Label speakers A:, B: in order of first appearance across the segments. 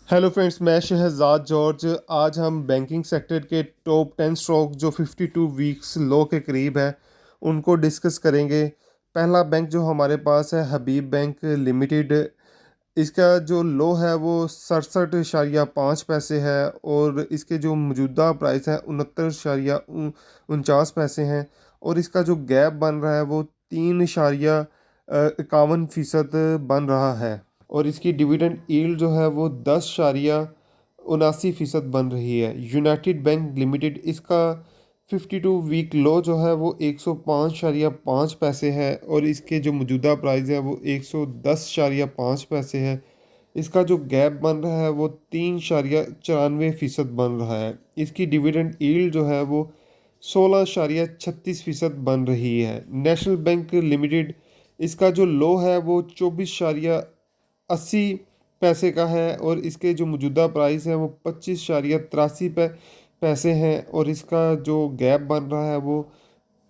A: Hello friends, मैं Shahzad George. आज हम बैंकिंग सेक्टर के टॉप 10 स्टॉक जो 52 वीक्स लो के करीब है उनको डिस्कस करेंगे। पहला बैंक जो हमारे पास है हबीब बैंक लिमिटेड। इसका जो लो है वो 67.5 पैसे है और इसके जो मौजूदा प्राइस है 69.49 पैसे हैं। और इसका जो गैप बन रहा है वो 3.51% बन रहा है। और इसकी डिविडेंड यील्ड जो है वो 10.79% बन रही है। यूनाइटेड बैंक लिमिटेड, इसका 52 वीक लो जो है वो 105.5 पैसे है और इसके जो मौजूदा प्राइस है वो 110.5 पैसे है। इसका जो गैप बन रहा है वो 3.94% बन रहा है। इसकी डिविडेंड यील्ड जो है वो 16.36% बन रही है। नेशनल बैंक लिमिटेड, इसका जो लो है वो 24.80 पैसे का है और इसके जो मौजूदा प्राइस है वो 25.83 पैसे हैं और इसका जो गैप बन रहा है वो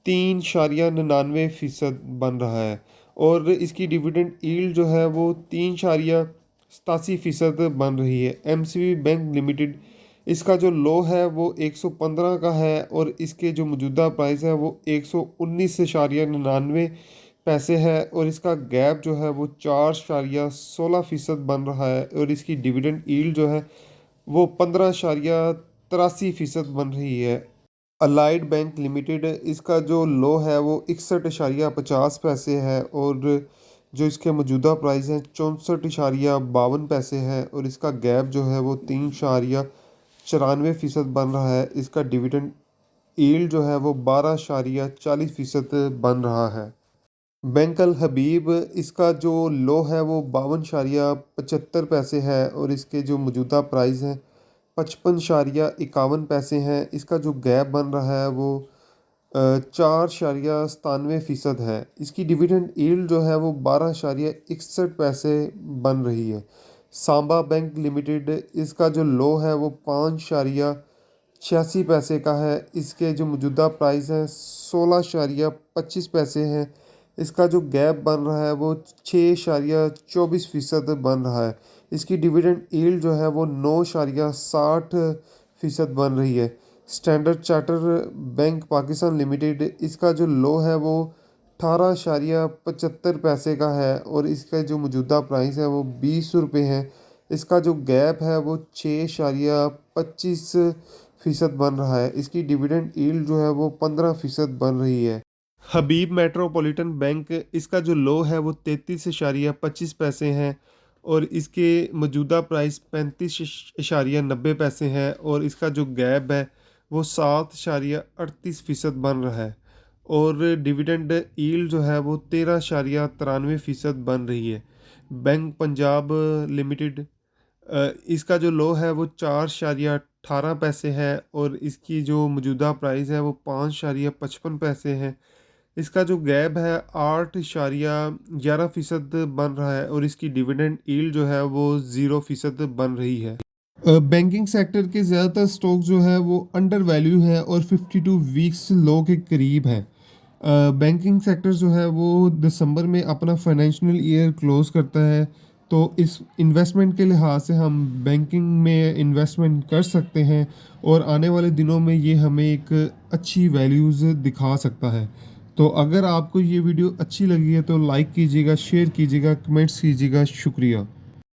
A: 3.99% बन रहा है। और इसकी डिविडेंड यील्ड जो है वो 3.87% बन रही है। एमसीबी बैंक लिमिटेड, इसका जो लो है वो 115 का है और इसके जो मौजूदा प्राइस है वो 119.99 पैसे है और इसका गैप जो है वो 4.16% बन रहा है और इसकी डिविडेंड यील्ड जो है वो 15.83% बन रही है। अलाइड बैंक लिमिटेड, इसका जो लो है वो 61.50 पैसे है और जो इसके मौजूदा प्राइस हैं 64.52 पैसे है और इसका गैप जो है वो 3.94% बन रहा है। इसका डिविडेंड यील्ड जो है वो 12.40% बन रहा है। बैंक अल हबीब, इसका जो लो है वो 52.75 पैसे है और इसके जो मौजूदा प्राइस हैं 55.51 पैसे हैं। इसका जो गैप बन रहा है वो 4.97% है। इसकी डिविडेंड यील्ड जो है वो 12.61 पैसे बन रही है। सांबा बैंक लिमिटेड, इसका जो लो है वो 5.86 पैसे का है। इसके जो मौजूदा प्राइस हैं 16.25 पैसे हैं। इसका जो गैप बन रहा है वो 6.24% बन रहा है। इसकी डिविडेंड यील्ड जो है वो 9.60% बन रही है। Standard charter bank Pakistan limited, इसका जो लो है वो 18.75 पैसे का है और इसका जो मौजूदा प्राइस है वो 20 रुपये है। इसका जो गैप है वो 6.25% बन रहा है। इसकी डिविडेंड यील्ड जो है वो 15% बन रही है। हबीब मेट्रोपॉलिटन बैंक, इसका जो लो है वो 33.25 पैसे हैं और इसके मौजूदा प्राइस 35.90 पैसे हैं और इसका जो गैप है वो 7.38% बन रहा है। और डिविडेंड यील्ड जो है वो 13.93% बन रही है। बैंक पंजाब लिमिटेड, इसका जो लो है वो 4.18 पैसे है और इसकी जो मौजूदा प्राइस है वो 5.55 पैसे है। इसका जो गैप है 8.11% बन रहा है और इसकी डिविडेंड यील्ड जो है वो 0% बन रही है। बैंकिंग सेक्टर के ज़्यादातर स्टॉक जो है वो अंडर वैल्यू है और 52 वीक्स लो के करीब है। बैंकिंग सेक्टर जो है वो दिसंबर में अपना फाइनेंशियल ईयर क्लोज करता है, तो इस इन्वेस्टमेंट के लिहाज से हम बैंकिंग में इन्वेस्टमेंट कर सकते हैं और आने वाले दिनों में ये हमें एक अच्छी वैल्यूज़ दिखा सकता है। तो अगर आपको ये वीडियो अच्छी लगी है तो लाइक कीजिएगा, शेयर कीजिएगा, कमेंट्स कीजिएगा। शुक्रिया।